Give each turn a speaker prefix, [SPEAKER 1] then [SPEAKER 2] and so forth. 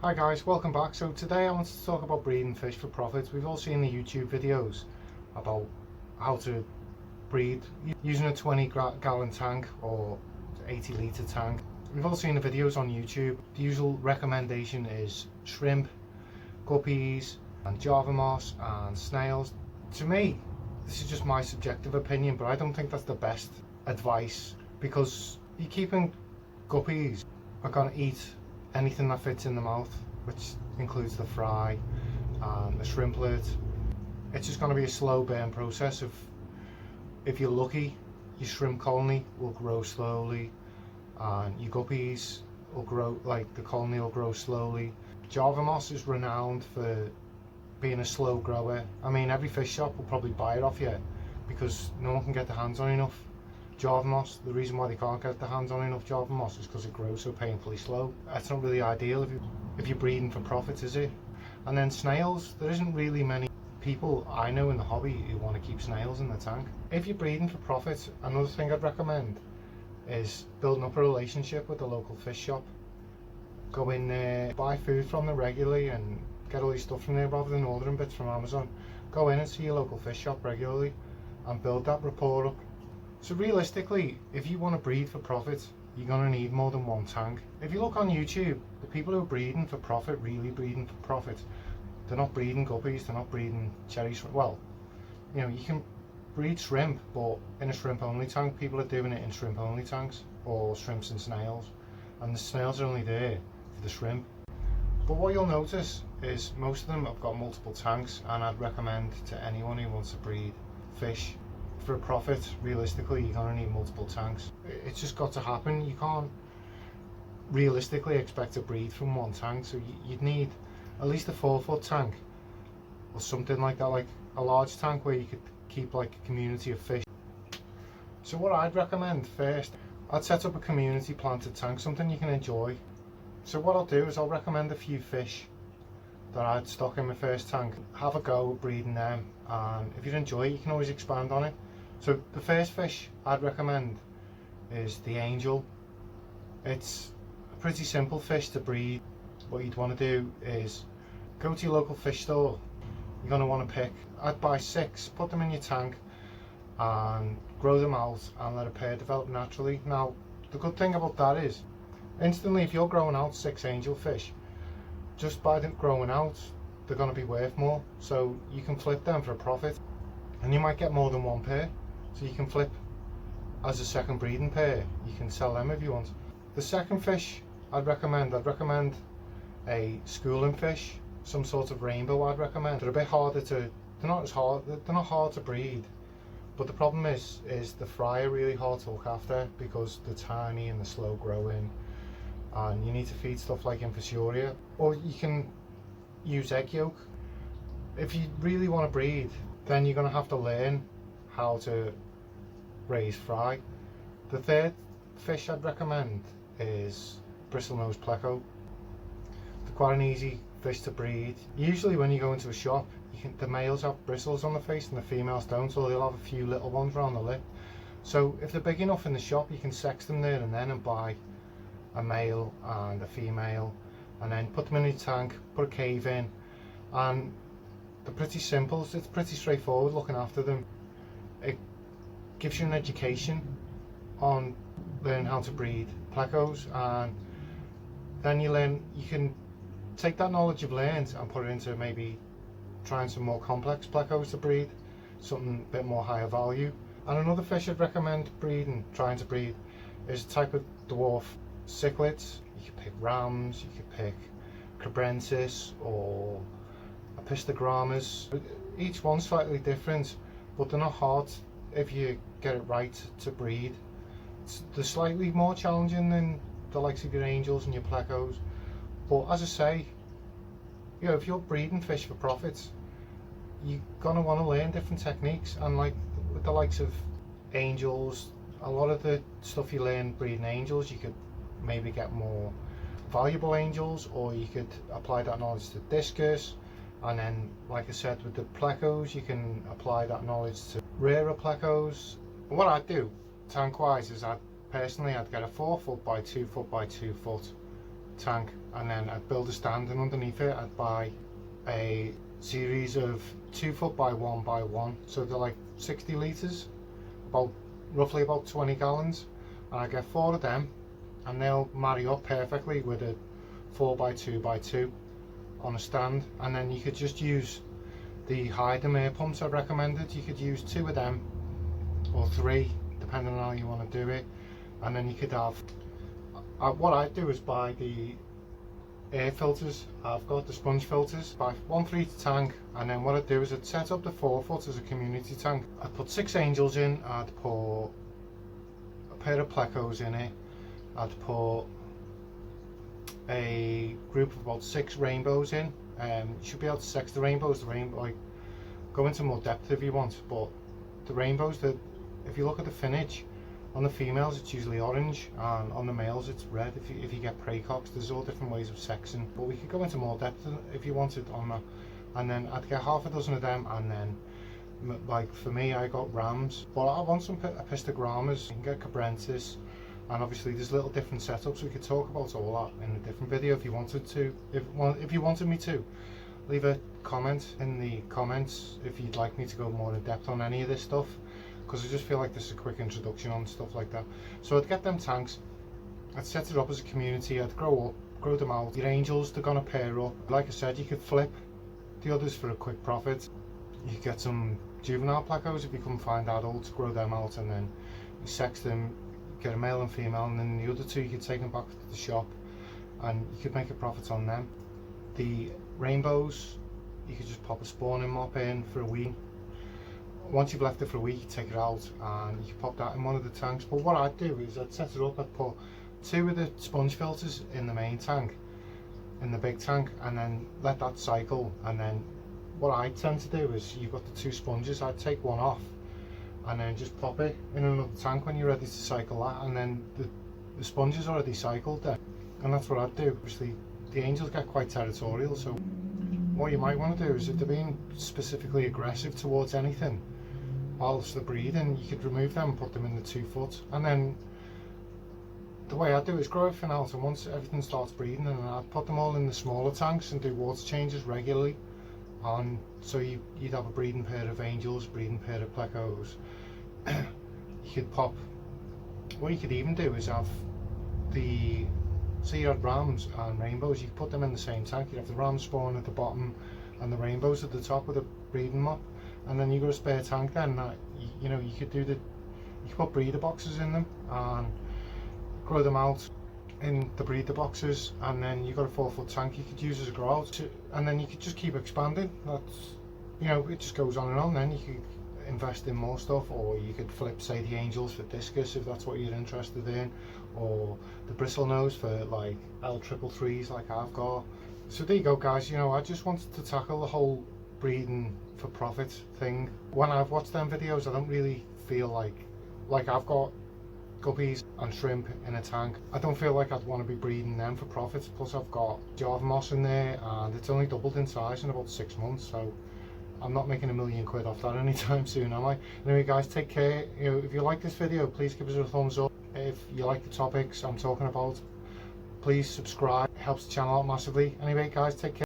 [SPEAKER 1] Hi guys, welcome back. So today I want to talk about breeding fish for profit. We've all seen the YouTube videos about how to breed using a 20 gallon tank or 80 litre tank. We've all seen the videos on YouTube. The usual recommendation is shrimp, guppies and java moss and snails. To me, this is just my subjective opinion, but I don't think that's the best advice, because you're keeping guppies are going to eat anything that fits in the mouth, which includes the fry and the shrimplet. It's just going to be a slow burn process. If you're lucky, your shrimp colony will grow slowly and your guppies will grow, like the colony will grow slowly. Java moss is renowned for being a slow grower. I mean, every fish shop will probably buy it off you because no one can get their hands on enough java moss. The reason why they can't get their hands on enough java moss is because it grows so painfully slow. That's not really ideal if you're breeding for profit, is it? And then snails, there isn't really many people I know in the hobby who want to keep snails in the tank. If you're breeding for profit, another thing I'd recommend is building up a relationship with the local fish shop. Go in there, buy food from them regularly and get all your stuff from there rather than ordering bits from Amazon. Go in and see your local fish shop regularly and build that rapport up. So realistically, if you want to breed for profit, you're going to need more than one tank. If you look on YouTube, the people who are breeding for profit, really breeding for profit, they're not breeding guppies, they're not breeding cherry shrimp. Well, you know, you can breed shrimp, but in a shrimp only tank. People are doing it in shrimp only tanks, or shrimps and snails, and the snails are only there for the shrimp. But what you'll notice is most of them have got multiple tanks, and I'd recommend to anyone who wants to breed fish for a profit, realistically, you're going to need multiple tanks. It's just got to happen. You can't realistically expect to breed from one tank, so you'd need at least a 4-foot tank or something like that, like a large tank where you could keep like a community of fish. So what I'd recommend first, I'd set up a community planted tank, something you can enjoy. So what I'll do is I'll recommend a few fish that I'd stock in my first tank. Have a go at breeding them, and if you enjoy it, you can always expand on it. So the first fish I'd recommend is the angel. It's a pretty simple fish to breed. What you'd want to do is go to your local fish store. You're going to want to pick, I'd buy 6, put them in your tank and grow them out and let a pair develop naturally. Now the good thing about that is instantly, if you're growing out 6 angel fish, just by them growing out, they're going to be worth more, so you can flip them for a profit, and you might get more than one pair, so you can flip as a second breeding pair. You can sell them if you want. The second fish I'd recommend a schooling fish, some sort of rainbow. I'd recommend. They're a bit harder to, they're not hard to breed, but the problem is the fry are really hard to look after because they're tiny and they're slow growing, and you need to feed stuff like infusoria, or you can use egg yolk. If you really want to breed, then you're going to have to learn how to raise fry. The third fish I'd recommend is bristlenose pleco. They're quite an easy fish to breed. Usually when you go into a shop, the males have bristles on the face and the females don't, so they'll have a few little ones around the lip. So if they're big enough in the shop, you can sex them there and then and buy a male and a female, and then put them in your tank, put a cave in, and they're pretty simple. It's pretty straightforward looking after them. It gives you an education on learning how to breed plecos, and then you can take that knowledge you've learned and put it into maybe trying some more complex plecos to breed, something a bit more higher value. And another fish I'd recommend trying to breed is a type of dwarf cichlids. You could pick rams, you could pick cabrensis or apistogrammas. Each one's slightly different, but they're not hard if you get it right to breed. They're slightly more challenging than the likes of your angels and your plecos, but as I say, you know, if you're breeding fish for profit, you're gonna want to learn different techniques, and like with the likes of angels, a lot of the stuff you learn breeding angels, you could maybe get more valuable angels, or you could apply that knowledge to discus, and then like I said with the plecos, you can apply that knowledge to rarer plecos. What I'd do tank wise is I'd get a 4 foot by 2 foot by 2 foot tank, and then I'd build a stand, and underneath it I'd buy a series of 2 foot by 1 by 1, so they're like 60 litres, roughly about 20 gallons, and I get 4 of them, and they'll marry up perfectly with a 4 by 2 by 2 on a stand. And then you could just use the Hyden air pumps I've recommended. You could use 2 of them or 3 depending on how you want to do it, and then you could have what I do is buy the air filters. I've got the sponge filters, buy 1 for each tank, and then what I do is I'd set up the 4 foot as a community tank. I'd put 6 Angels in, I'd put a pair of Plecos in it, I'd put a group of about 6 rainbows in. You should be able to sex the rainbows. Like, go into more depth if you want, but the rainbows, that if you look at the finnage, on the females it's usually orange, and on the males it's red. If you get praycocks, there's all different ways of sexing, but we could go into more depth if you wanted on that. And then I'd get half a dozen of them, and then like for me, I got rams, but I want some Apistogrammas. You can get Cabrensis, and obviously there's little different setups. We could talk about all that in a different video if you wanted to. If you wanted me to, leave a comment in the comments if you'd like me to go more in depth on any of this stuff, because I just feel like this is a quick introduction on stuff like that. So I'd get them tanks, I'd set it up as a community, I'd grow them out. Your Angels, they're gonna pair up. Like I said, you could flip the others for a quick profit. You could get some juvenile Plecos if you couldn't find adults, grow them out, and then you sex them, get a male and female, and then the other 2 you could take them back to the shop and you could make a profit on them. The rainbows, you could just pop a spawning mop in for a week. Once you've left it for a week, you take it out and you can pop that in one of the tanks. But what I'd do is I'd set it up, I'd put 2 of the sponge filters in the main tank, in the big tank, and then let that cycle. And then what I tend to do is, you've got the 2 sponges, I'd take one off and then just pop it in another tank when you're ready to cycle that, and then the sponge is already cycled then. And that's what I'd do. Obviously the Angels get quite territorial, so what you might want to do is, if they're being specifically aggressive towards anything whilst they're breeding, you could remove them and put them in the 2 foot. And then the way I do it is grow everything out, and once everything starts breeding, and I'd put them all in the smaller tanks and do water changes regularly. And so you'd have a breeding pair of Angels, breeding pair of Plecos. You could pop, what you could even do is have the, so you had rams and rainbows, you could put them in the same tank. You'd have the rams spawn at the bottom and the rainbows at the top with a breeding mop, and then you got a spare tank then that you know, you could put breeder boxes in them and grow them out in the breeder boxes, and then you got a 4 foot tank you could use as a grow out, and then you could just keep expanding. That's, you know, it just goes on and on. Then you could invest in more stuff, or you could flip, say, the Angels for discus if that's what you're interested in, or the bristlenose for like L333s like I've got. So there you go, guys. You know, I just wanted to tackle the whole breeding for profit thing. When I've watched them videos, I don't really feel like I've got guppies and shrimp in a tank. I don't feel like I'd want to be breeding them for profits. Plus I've got Java moss in there, and it's only doubled in size in about 6 months, so I'm not making £1 million off that anytime soon, am I? Anyway, guys, take care. You know, if you like this video, please give us a thumbs up. If you like the topics I'm talking about, please subscribe. It helps the channel out massively. Anyway, guys, take care.